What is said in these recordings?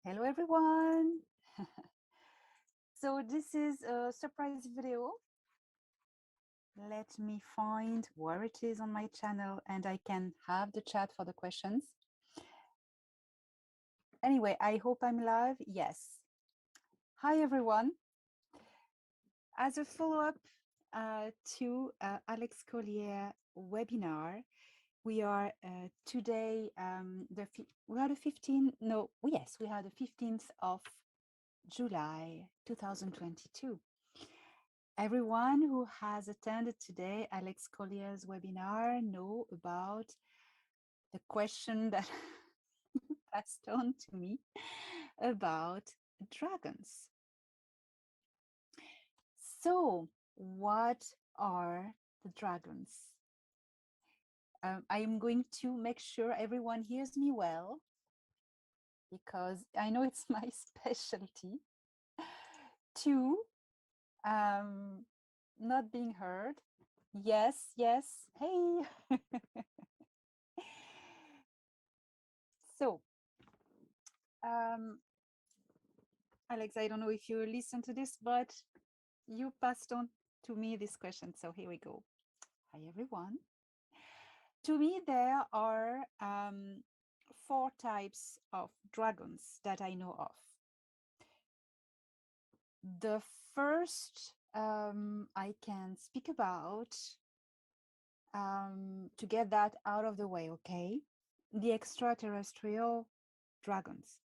Hello everyone. So this is a surprise video. Let me find where it is on my channel and I can have the chat for the questions. Anyway, I hope I'm live. Yes. Hi everyone. As a follow-up to Alex Collier webinar, we are today we are the 15th. No, yes, we are the 15th of July 2022. Everyone who has attended today Alex Collier's webinar know about the question that passed on to me about dragons. So, what are the dragons? I am going to make sure everyone hears me well, because I know it's my specialty to not being heard. Yes, yes, hey. So, Alex, I don't know if you listen to this, but you passed on to me this question. So here we go. Hi, everyone. To me, there are 4 types of dragons that I know of. The first I can speak about to get that out of the way, okay? The extraterrestrial dragons.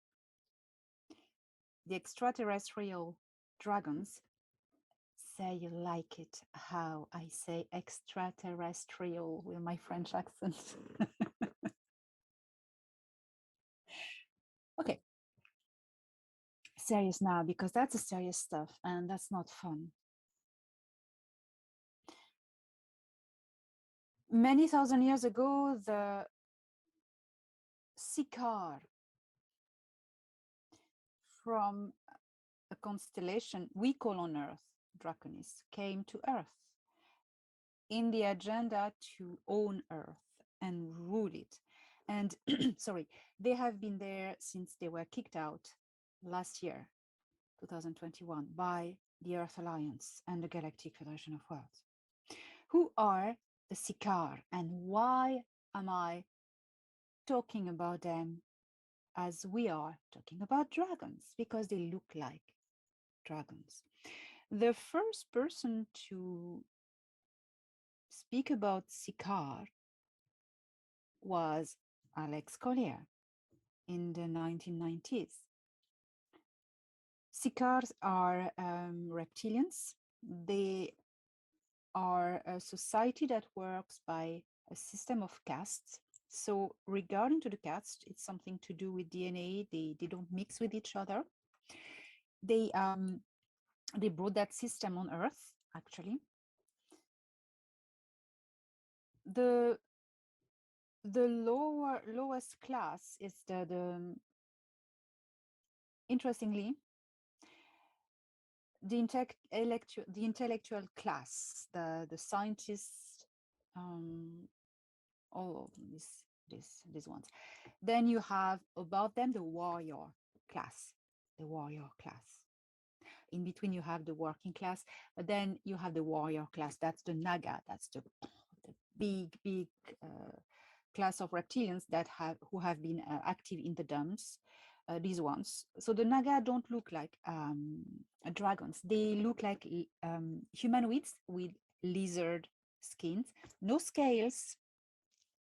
The extraterrestrial dragons, say you like it how I say extraterrestrial with my French accent. Okay. Serious now, because that's a serious stuff and that's not fun. Many thousand years ago, the Sikar from a constellation we call on Earth, Draconis, came to Earth in the agenda to own Earth and rule it. And sorry, they have been there since they were kicked out last year, 2021, by the Earth Alliance and the Galactic Federation of Worlds. Who are the Sikar and why am I talking about them as we are talking about dragons? Because they look like dragons. The first person to speak about Sikar was Alex Collier in the 1990s. Sikars are reptilians. They are a society that works by a system of castes. So regarding to the caste, it's something to do with DNA. They don't mix with each other. They brought that system on Earth, actually. The lowest class is the interestingly, the intellectual class, the scientists, all of these ones. Then you have above them the warrior class, In between you have the working class, but then you have the warrior class. That's the Naga. That's the big class of reptilians who have been active in the dumps. These ones. So the Naga don't look like dragons. They look like humanoids with lizard skins, no scales,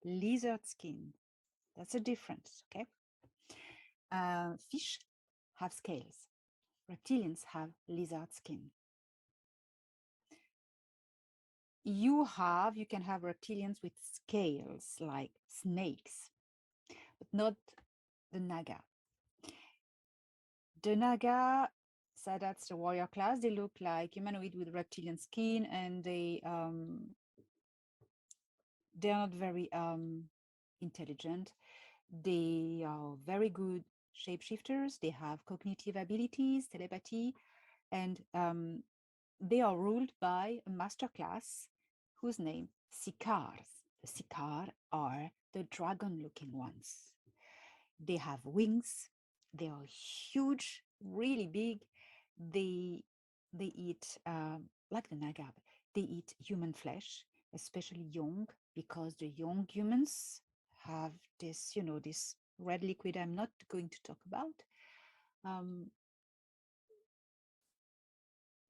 lizard skin. That's a difference, okay? Fish have scales. Reptilians have lizard skin. You can have reptilians with scales like snakes, but not the Naga. The Naga, so that's the warrior class. They look like humanoid with reptilian skin, and they're not very intelligent. They are very good shapeshifters. They have cognitive abilities, telepathy, and they are ruled by a master class whose name Sikars. The Sikar are the dragon-looking ones. They have wings. They are huge, really big. They they eat like the naga. They eat human flesh, especially young, because the young humans have this, this red liquid I'm not going to talk about. Um,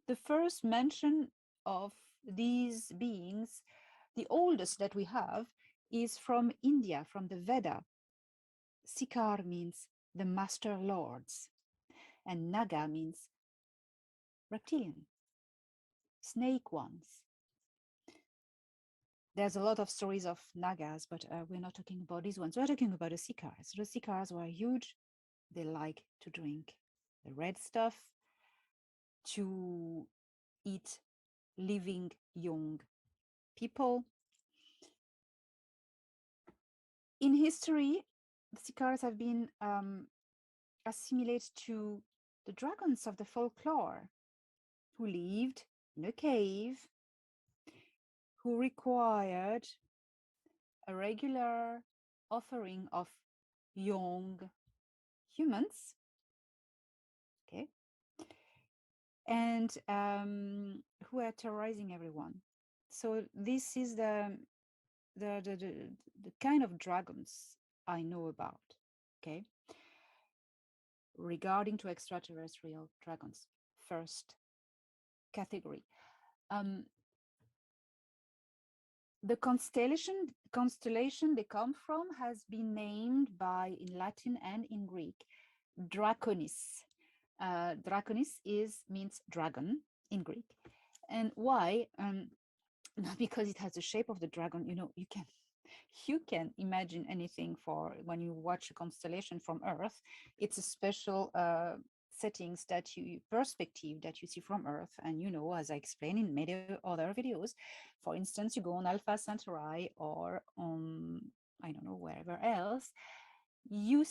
the first mention of these beings, the oldest that we have, is from India, from the Veda. Sikar means the master lords, and Naga means reptilian, snake ones. There's a lot of stories of Nagas, but we're not talking about these ones. We're talking about the Sikars. The Sikars were huge. They like to drink the red stuff, to eat living young people. In history, the Sikars have been assimilated to the dragons of the folklore, who lived in a cave, who required a regular offering of young humans, okay, and who are terrorizing everyone. So this is the kind of dragons I know about, okay, regarding to extraterrestrial dragons. First category. The constellation they come from has been named by, in Latin and in Greek, Draconis. Draconis means dragon in Greek. And why? Not because it has the shape of the dragon. You can imagine anything for when you watch a constellation from Earth. It's a special settings perspective that you see from Earth. And as I explained in many other videos, for instance, you go on Alpha Centauri or on, I don't know, wherever else, you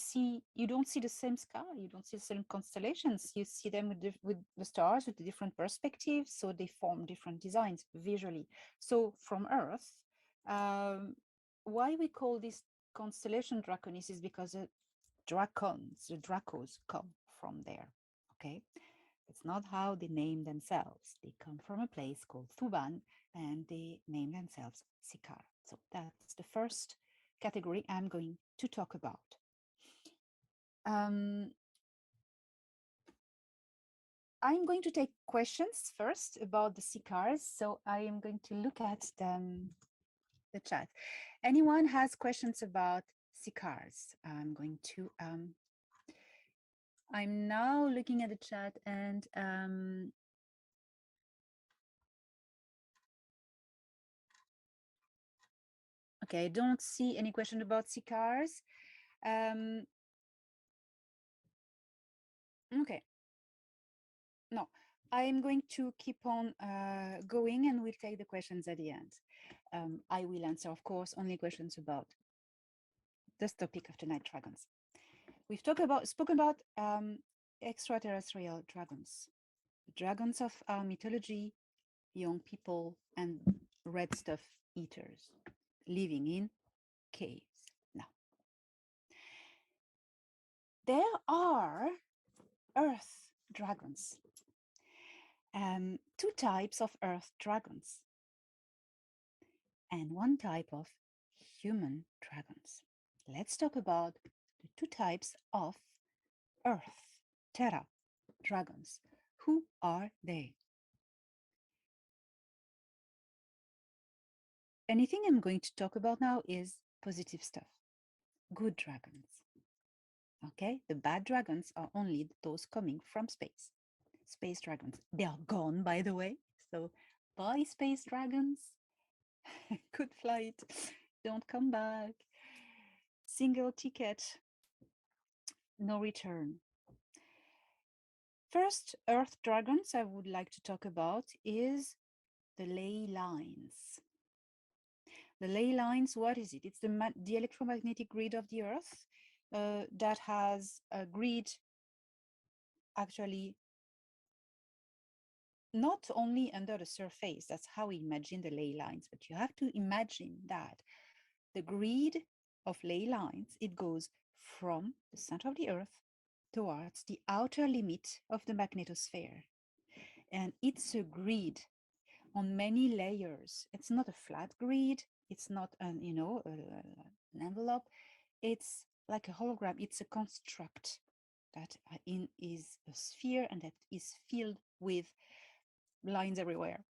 don't see the same sky, you don't see the same constellations, you see them with the stars with the different perspectives, so they form different designs visually. So from Earth, why we call this constellation Draconis is because the Dracos come from there, okay? It's not how they name themselves. They come from a place called Thuban, and they name themselves Sikar. So that's the first category I'm going to talk about. I'm going to take questions first about the Sikars. So I am going to look at the chat. Anyone has questions about Sikars? I'm now looking at the chat, and okay, I don't see any question about Sikars. Okay. No, I'm going to keep on going, and we'll take the questions at the end. I will answer, of course, only questions about this topic of tonight, dragons. We've spoken about extraterrestrial dragons, the dragons of our mythology, young people, and red stuff eaters living in caves. Now, there are earth dragons. Two types of earth dragons and one type of human dragons. Let's talk about the two types of earth, terra dragons. Who are they? Anything I'm going to talk about now is positive stuff, good dragons. Okay, the bad dragons are only those coming from space. Space dragons, they are gone, by the way. So bye, space dragons. Good flight. Don't come back. Single ticket, no return. First earth dragons I would like to talk about is the ley lines. The ley lines, what is it? It's the electromagnetic grid of the earth that has a grid actually not only under the surface. That's how we imagine the ley lines, but you have to imagine that the grid of ley lines, it goes from the center of the earth towards the outer limit of the magnetosphere. And it's a grid on many layers. It's not a flat grid. It's not an envelope. It's like a hologram. It's a construct that is a sphere and that is filled with lines everywhere.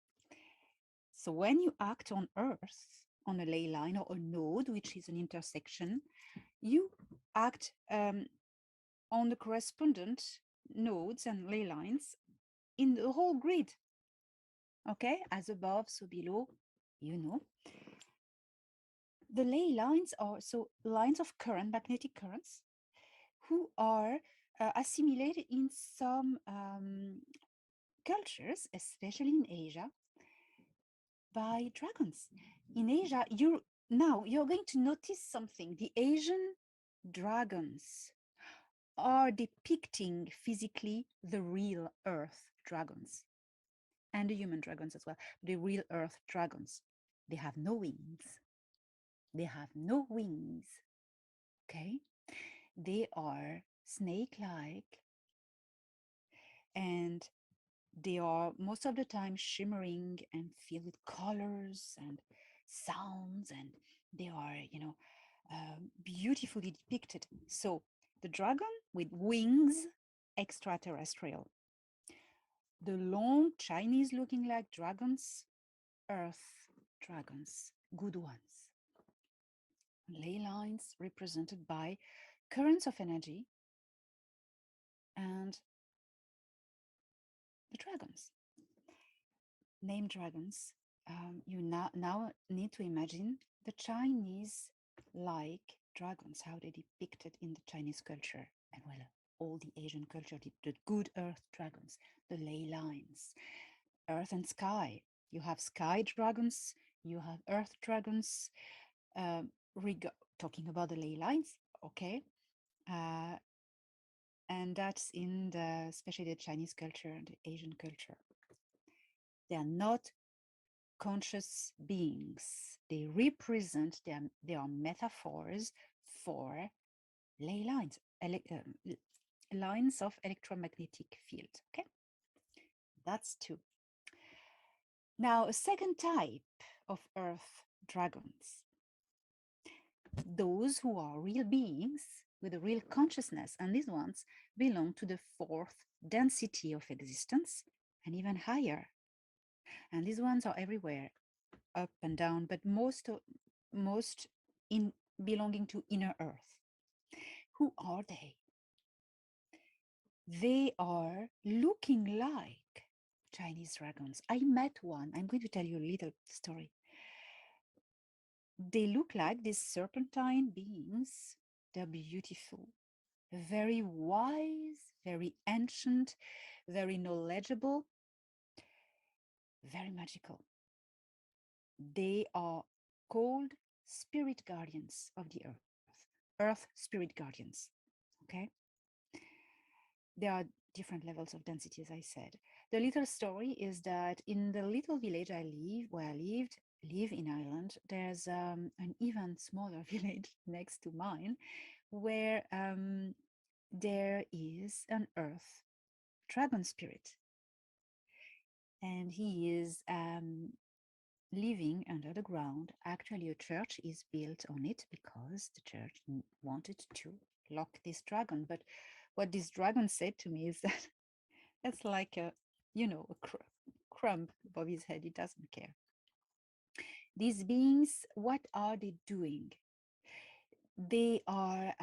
So when you act on Earth, on a ley line or a node, which is an intersection, you act on the correspondent nodes and ley lines in the whole grid. Okay, as above, so below, you know. The ley lines are so lines of current, magnetic currents, who are assimilated in some cultures, especially in Asia, by dragons. In Asia, you're going to notice something. The Asian dragons are depicting physically the real Earth dragons and the human dragons as well. The real Earth dragons. They have no wings. They have no wings. Okay? They are snake-like, and they are most of the time shimmering and filled with colors and sounds, and they are, beautifully depicted. So the dragon with wings, extraterrestrial. The long Chinese looking like dragons, Earth dragons, good ones. Ley lines represented by currents of energy and the dragons. Name dragons. You now need to imagine the Chinese like dragons, how they depicted in the Chinese culture, and well, all the Asian culture, the good earth dragons, the ley lines, earth and sky. You have sky dragons, you have earth dragons. Talking about the ley lines, okay, and that's in especially the Chinese culture and the Asian culture. They are not conscious beings. They represent, they are metaphors for ley lines, lines of electromagnetic field. Okay, that's two. Now, a second type of earth dragons, those who are real beings with a real consciousness, and these ones belong to the fourth density of existence and even higher. And these ones are everywhere, up and down, but most in belonging to inner earth. Who are they? They are looking like Chinese dragons. I met one. I'm going to tell you a little story. They look like these serpentine beings. They're beautiful, very wise, very ancient, very knowledgeable, very magical. They are called spirit guardians of the earth spirit guardians. Okay, there are different levels of density, as I said. The little story is that in the little village where I live in Ireland, there's an even smaller village next to mine, where there is an earth dragon spirit, and he is living under the ground. Actually, a church is built on it because the church wanted to lock this dragon. But what this dragon said to me is that it's like a crumb above his head. He doesn't care. These beings, what are they doing? They are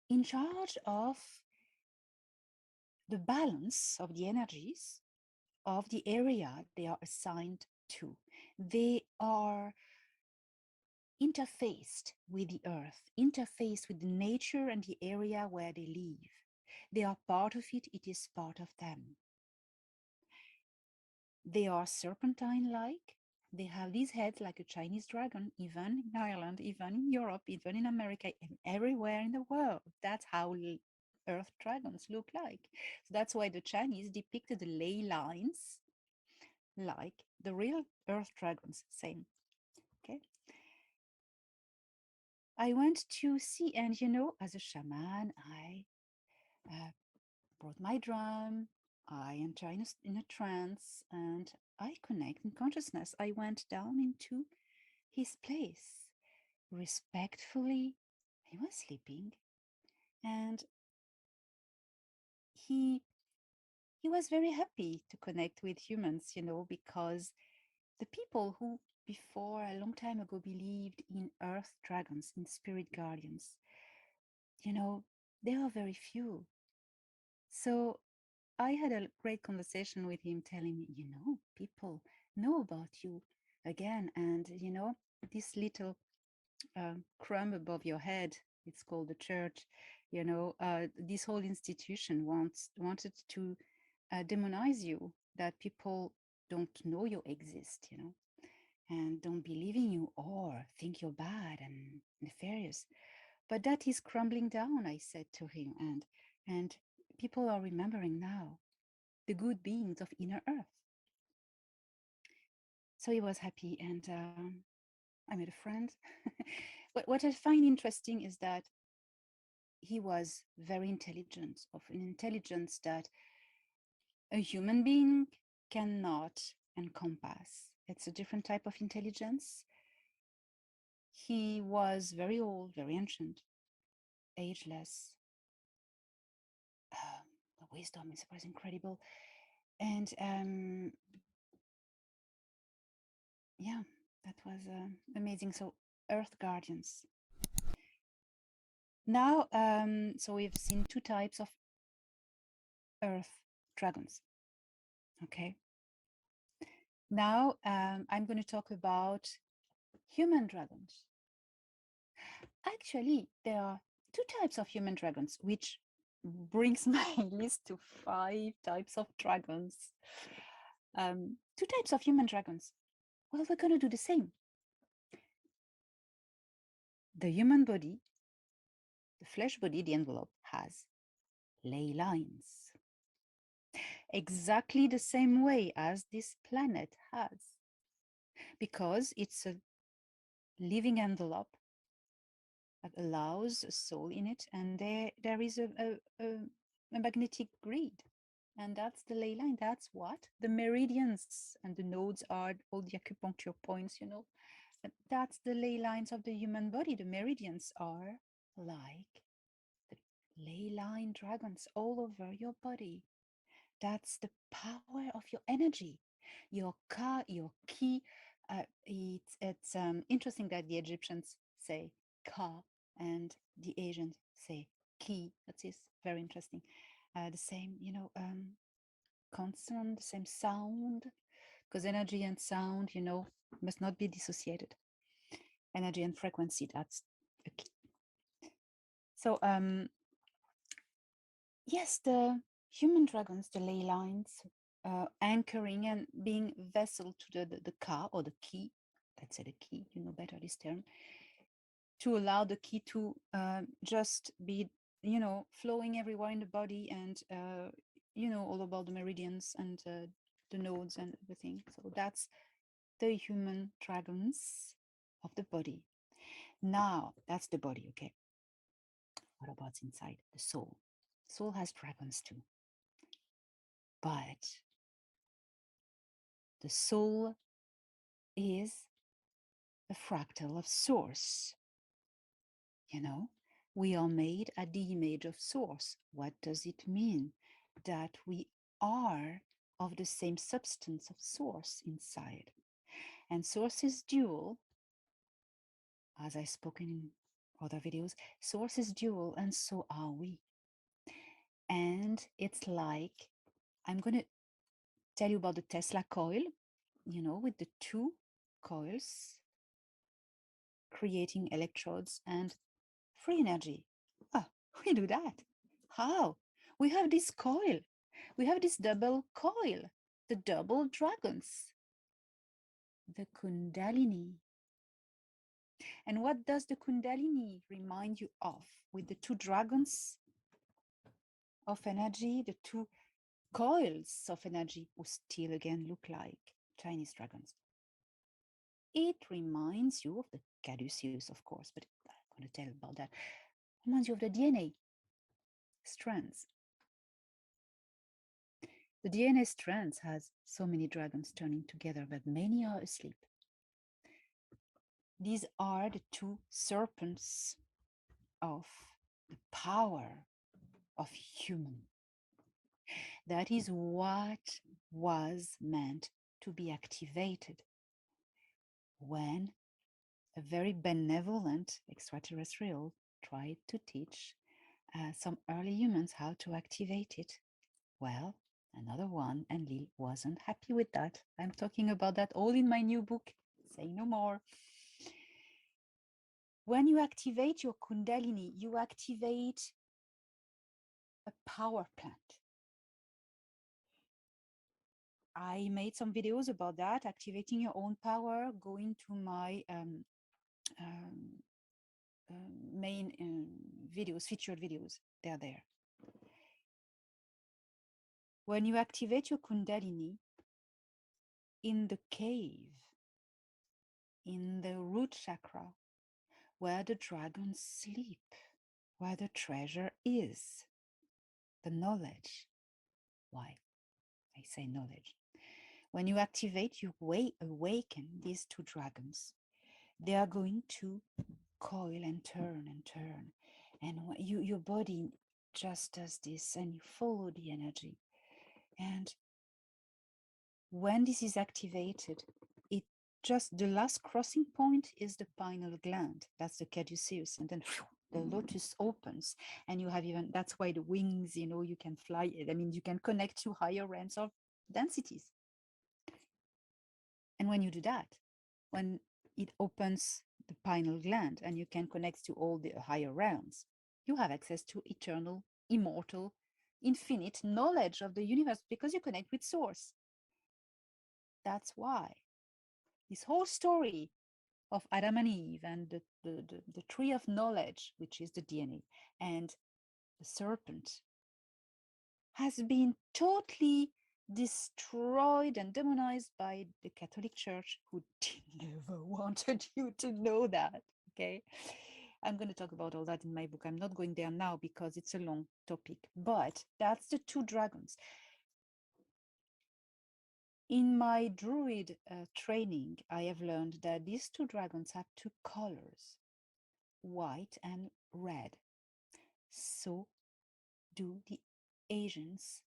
in charge of the balance of the energies of the area they are assigned to. They are interfaced with the earth, interfaced with the nature and the area where they live. They are part of it, it is part of them. They are serpentine-like. They have these heads like a Chinese dragon, even in Ireland, even in Europe, even in America, and everywhere in the world. That's how earth dragons look like. So that's why the Chinese depicted the ley lines like the real earth dragons, same. Okay. I went to see, and as a shaman, I brought my drum. I enter in a trance and I connect in consciousness. I went down into his place respectfully. He was sleeping, and he was very happy to connect with humans, because the people who before a long time ago believed in earth dragons, in spirit guardians, there are very few. So I had a great conversation with him telling me, people know about you again. And, this little crumb above your head, it's called the church, this whole institution wanted to demonize you, that people don't know you exist, and don't believe in you or think you're bad and nefarious. But that is crumbling down, I said to him, and people are remembering now the good beings of inner earth. So he was happy, and I made a friend. What I find interesting is that he was very intelligent, of an intelligence that a human being cannot encompass. It's a different type of intelligence. He was very old, very ancient, ageless. The wisdom was incredible. And yeah, that was amazing. So, Earth Guardians. Now, so we've seen two types of Earth dragons. Okay. Now, I'm going to talk about human dragons. Actually, there are two types of human dragons, which brings my list to 5 types of dragons. Two types of human dragons. Well, we're going to do the same. The human body, the flesh body, the envelope, has ley lines. Exactly the same way as this planet has. Because it's a living envelope that allows a soul in it, and there is a magnetic grid. And that's the ley line. That's what the meridians and the nodes are, all the acupuncture points, That's the ley lines of the human body. The meridians are like the ley line dragons all over your body. That's the power of your energy, your your ki. It's interesting that the Egyptians say ka and the Asians say ki. That is very interesting. The same, consonant, the same sound, because energy and sound, must not be dissociated. Energy and frequency, that's the key. So yes, the human dragons, the ley lines, anchoring and being vessel to the ka or the key, let's say the key, you know better this term, to allow the key to just be, flowing everywhere in the body, and all about the meridians and the nodes and everything. So that's the human dragons of the body. Now, that's the body, okay? What about inside? The soul. Soul has dragons too. But the soul is a fractal of source. We are made at the image of source. What does it mean? That we are of the same substance of source inside. And source is dual, as I spoken in other videos. Source is dual, and so are we. And it's like, I'm going to tell you about the Tesla coil, with the 2 coils creating electrodes and free energy. We do that. How? We have this coil. We have this double coil, the double dragons, the Kundalini. And what does the Kundalini remind you of? With the 2 dragons of energy, the 2 coils of energy, who still again look like Chinese dragons. It reminds you of the caduceus, of course, but I'm going to tell about that. It reminds you of the DNA strands. The DNA strands has so many dragons turning together, but many are asleep. These are the two serpents of the power of human. That is what was meant to be activated when a very benevolent extraterrestrial tried to teach some early humans how to activate it. Well, another one, and Lil wasn't happy with that. I'm talking about that all in my new book, Say No More. When you activate your Kundalini, you activate a power plant. I made some videos about that, activating your own power. Going to my main videos, featured videos, they're there. When you activate your Kundalini in the cave, in the root chakra, where the dragons sleep, where the treasure is, the knowledge. Why? I say knowledge. When you activate, you awaken these two dragons. They are going to coil and turn, and your body just does this, and you follow the energy. And when this is activated, it just, the last crossing point is the pineal gland. That's the caduceus, and then the lotus opens, and you have even, that's why the wings, you can fly. I mean, you can connect to higher realms of densities. And when you do that, when it opens the pineal gland and you can connect to all the higher realms, you have access to eternal, immortal, infinite knowledge of the universe because you connect with source. That's why this whole story of Adam and Eve and the tree of knowledge, which is the DNA, and the serpent has been totally destroyed and demonized by the Catholic Church, who never wanted you to know that. Okay, I'm going to talk about all that in my book. I'm not going there now because it's a long topic, but that's the two dragons. In my druid training, I have learned that these two dragons have two colors, white and red. So do the Asians.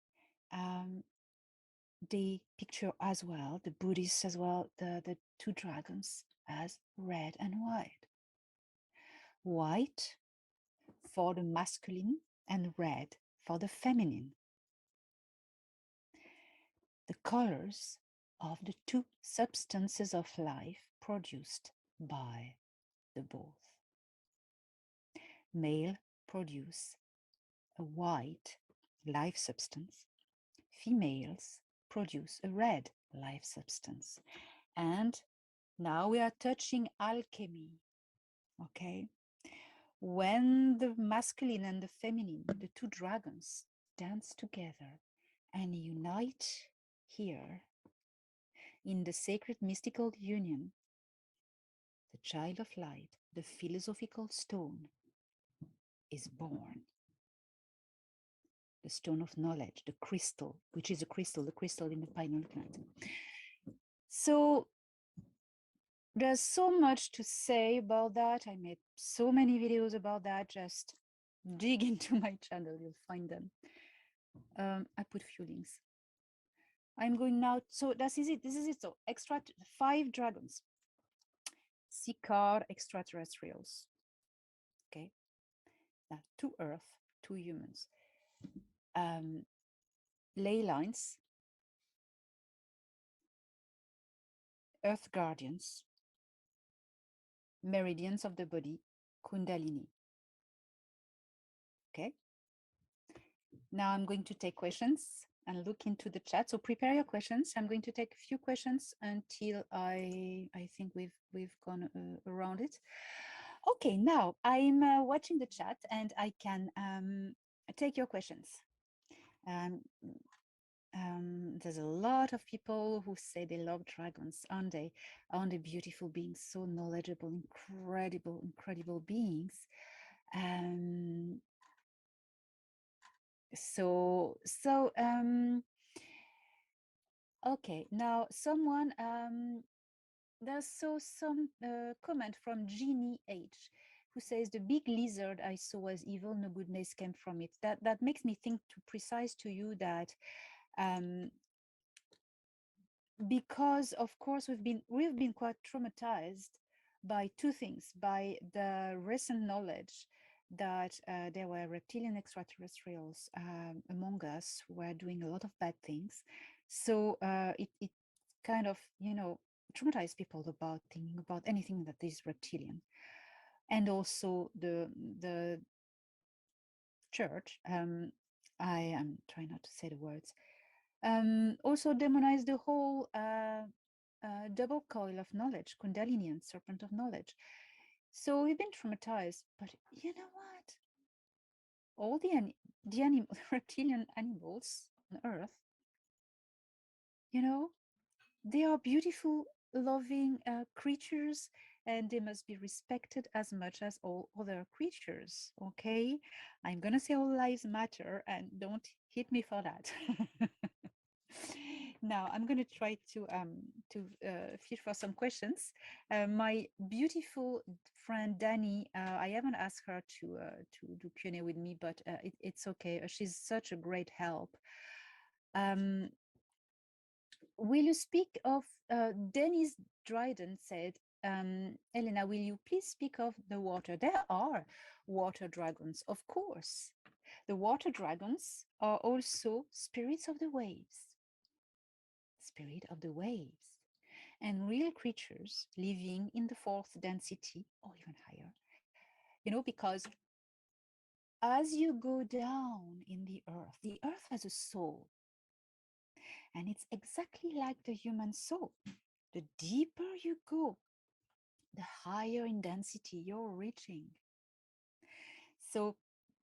They picture as well, the Buddhists as well, the two dragons as red and white. White for the masculine and red for the feminine. The colors of the two substances of life produced by the both. Male produce a white life substance. Females produce a red life substance. And now we are touching alchemy, okay? When the masculine and the feminine, the two dragons, dance together and unite here in the sacred mystical union, the child of light, the philosophical stone, is born. The stone of knowledge, the crystal, which is the crystal in the pineal gland. So there's so much to say about that. I made so many videos about that. Just dig into my channel, you'll find them. I put a few links. I'm going now. So this is it. So 5 dragons. Sikar extraterrestrials. Okay. Now 2 Earth, 2 humans. Ley lines. Earth guardians. Meridians of the body. Kundalini. Okay. Now I'm going to take questions and look into the chat. So prepare your questions. I'm going to take a few questions until I think we've gone around it. Okay, now I'm watching the chat and I can take your questions. There's a lot of people who say they love dragons, aren't they? Aren't they beautiful beings, so knowledgeable, incredible beings? So Okay, now someone there's so some comment from Jeannie H, who says the big lizard I saw was evil, no goodness came from it. That makes me think to precise to you that um, because of course we've been quite traumatized by two things: by the recent knowledge that there were reptilian extraterrestrials among us who were doing a lot of bad things. So it kind of, traumatized people about thinking about anything that is reptilian. And also the church, I am trying not to say the words, also demonize the whole double coil of knowledge, Kundalini and serpent of knowledge. So we've been traumatized, but you know what? All the reptilian animals on Earth, you know, they are beautiful, loving creatures, and they must be respected as much as all other creatures. Okay, I'm gonna say all lives matter, and don't hit me for that. Now I'm going to try to fish for some questions. My beautiful friend Danny, I haven't asked her to do Q&A with me, but it's okay. She's such a great help. Um, will you speak of Dennis Dryden said, Elena, will you please speak of the water? There are water dragons, of course. The water dragons are also spirits of the waves, spirit of the waves, and real creatures living in the fourth density or even higher. Because as you go down in the earth has a soul, and it's exactly like the human soul. The deeper you go, the higher in density you're reaching. So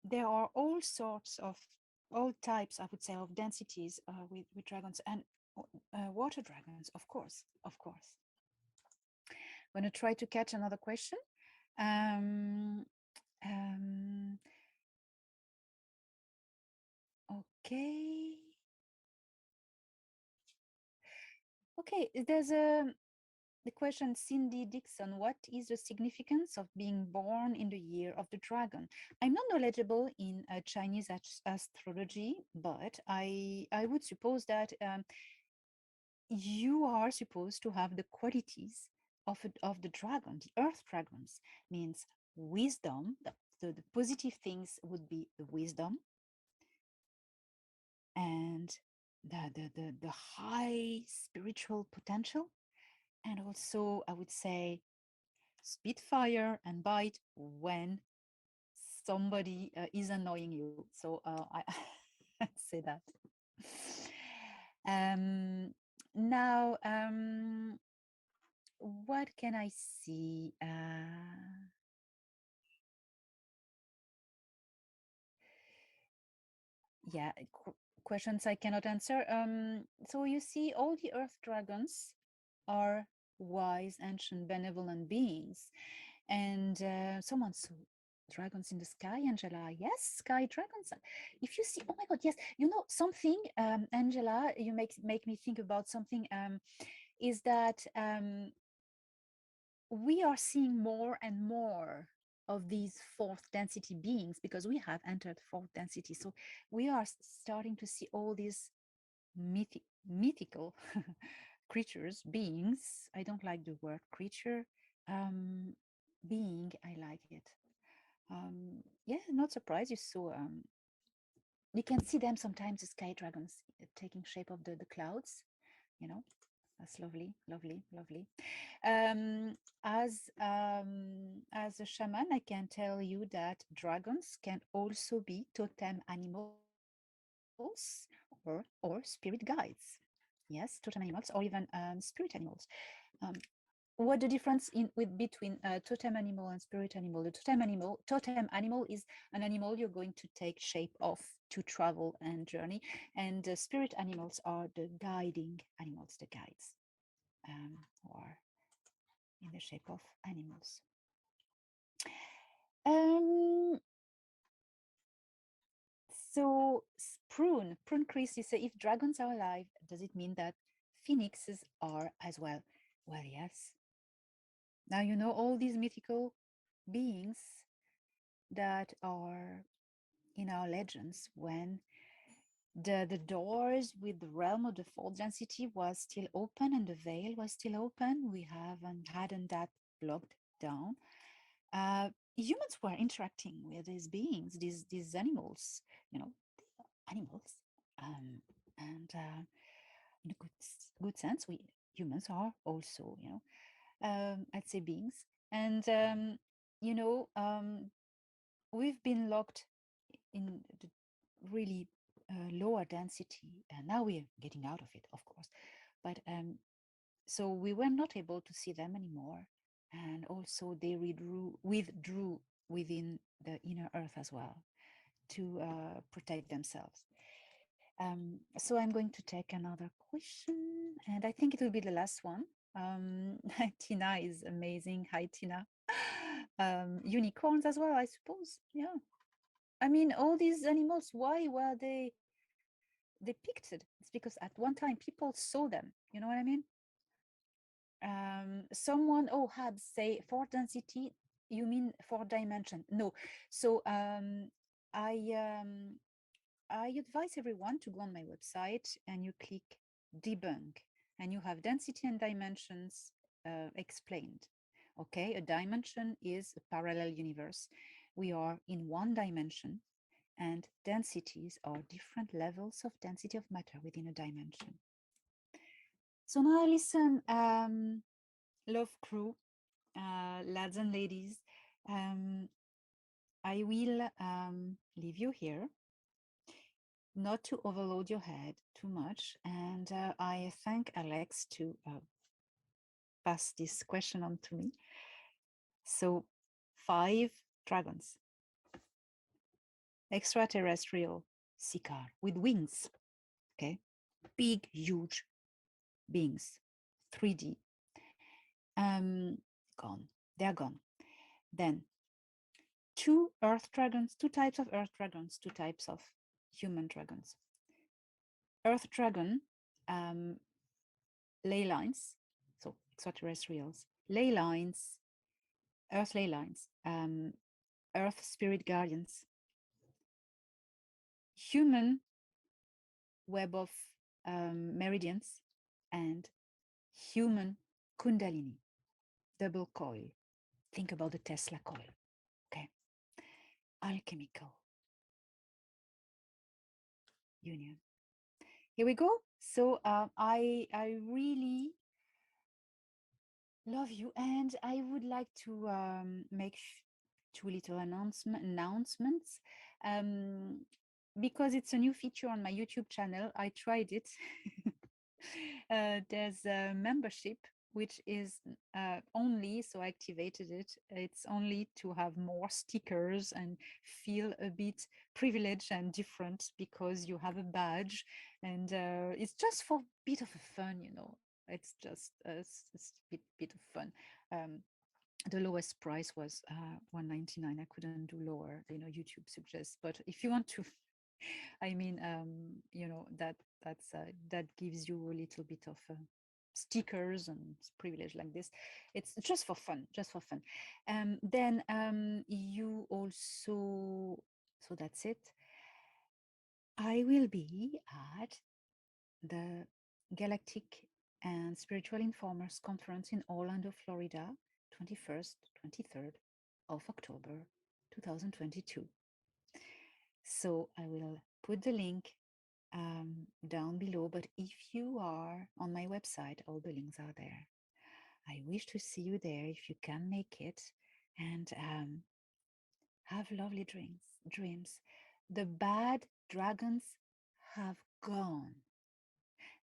there are all types, I would say, of densities with dragons, and water dragons, of course. I'm going to try to catch another question. Um, um, okay. Okay, there's the question, Cindy Dixon, what is the significance of being born in the year of the dragon? I'm not knowledgeable in Chinese astrology, but I would suppose that you are supposed to have the qualities of the dragon. The earth dragons means wisdom. The positive things would be the wisdom and the high spiritual potential. And also, I would say, spitfire and bite when somebody is annoying you. So I I'd say that. Um, Now, what can I see? Yeah, questions I cannot answer. So you see, all the earth dragons are wise, ancient, benevolent beings. And someone saw dragons in the sky, Angela. Yes, sky dragons. If you see, oh my God, yes. Something, Angela, you make me think about something, is that we are seeing more and more of these fourth density beings because we have entered fourth density. So we are starting to see all these mythical creatures, beings. I don't like the word creature. Being, I like it. Yeah, not surprised you saw. You can see them sometimes, the sky dragons taking shape of the clouds. You know, that's lovely, lovely, lovely. As a shaman, I can tell you that dragons can also be totem animals or spirit guides. Yes, totem animals or even spirit animals. Um, what the difference between totem animal and spirit animal? The totem animal is an animal you're going to take shape of to travel and journey, and spirit animals are the guiding animals, the guides, or in the shape of animals. Um, so Prune Chris, you say, if dragons are alive, does it mean that phoenixes are as well. Well, yes. Now you know all these mythical beings that are in our legends when the doors with the realm of the fourth density was still open and the veil was still open. We hadn't that blocked down. Humans were interacting with these beings, these animals, you know, animals, um, and in a good sense, we humans are also, I'd say beings, and you know, we've been locked in the really lower density, and now we're getting out of it, of course, but so we were not able to see them anymore, and also they withdrew within the inner earth as well to protect themselves. So I'm going to take another question, and I think it will be the last one. Tina is amazing. Hi, Tina. Unicorns as well, I suppose. Yeah. I mean, all these animals, why were they depicted? It's because at one time people saw them. You know what I mean? Someone, oh, had say for density, you mean for dimension? No. So I um, I advise everyone to go on my website and you click debunk, and you have density and dimensions explained. Okay, a dimension is a parallel universe. We are in one dimension, and densities are different levels of density of matter within a dimension. So now listen, love crew, lads and ladies, um, I will leave you here, not to overload your head too much. And I thank Alex to pass this question on to me. So, 5 dragons, extraterrestrial Sikar with wings, okay? Big, huge beings, 3D. Gone. They're gone. Then, 2 earth dragons, 2 types of earth dragons, 2 types of human dragons. Earth dragon, ley lines, so extraterrestrials, ley lines, earth ley lines, earth spirit guardians, human web of meridians, and human kundalini, double coil. Think about the Tesla coil, okay? Alchemical union. Here we go. So I really love you, and I would like to make 2 little announcements. Because it's a new feature on my YouTube channel, I tried it. There's a membership, which is only, so I activated it. It's only to have more stickers and feel a bit privileged and different because you have a badge, and it's just for a bit of a fun, you know. It's just it's a bit of fun. Um, the lowest price was 199. I couldn't do lower, you know, YouTube suggests, but if you want to I mean, you know, that gives you a little bit of stickers and privilege like this. It's just for fun, just for fun. Then you also, so that's it. I will be at the Galactic and Spiritual Informers Conference in Orlando, Florida, 21st, 23rd of October, 2022. So I will put the link down below, but if you are on my website, all the links are there. I wish to see you there if you can make it, and have lovely dreams. The bad dragons have gone.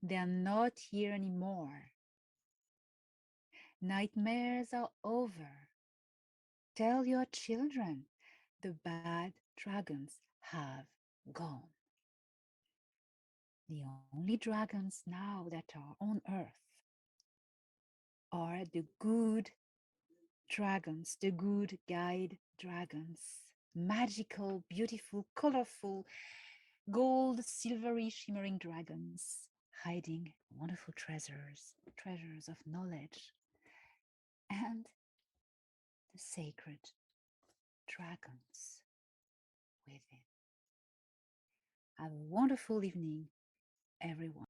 They're not here anymore. Nightmares are over. Tell your children the bad dragons have gone. The only dragons now that are on earth are the good dragons, the good guide dragons. Magical, beautiful, colorful, gold, silvery, shimmering dragons hiding wonderful treasures of knowledge, and the sacred dragons within. Have a wonderful evening, everyone.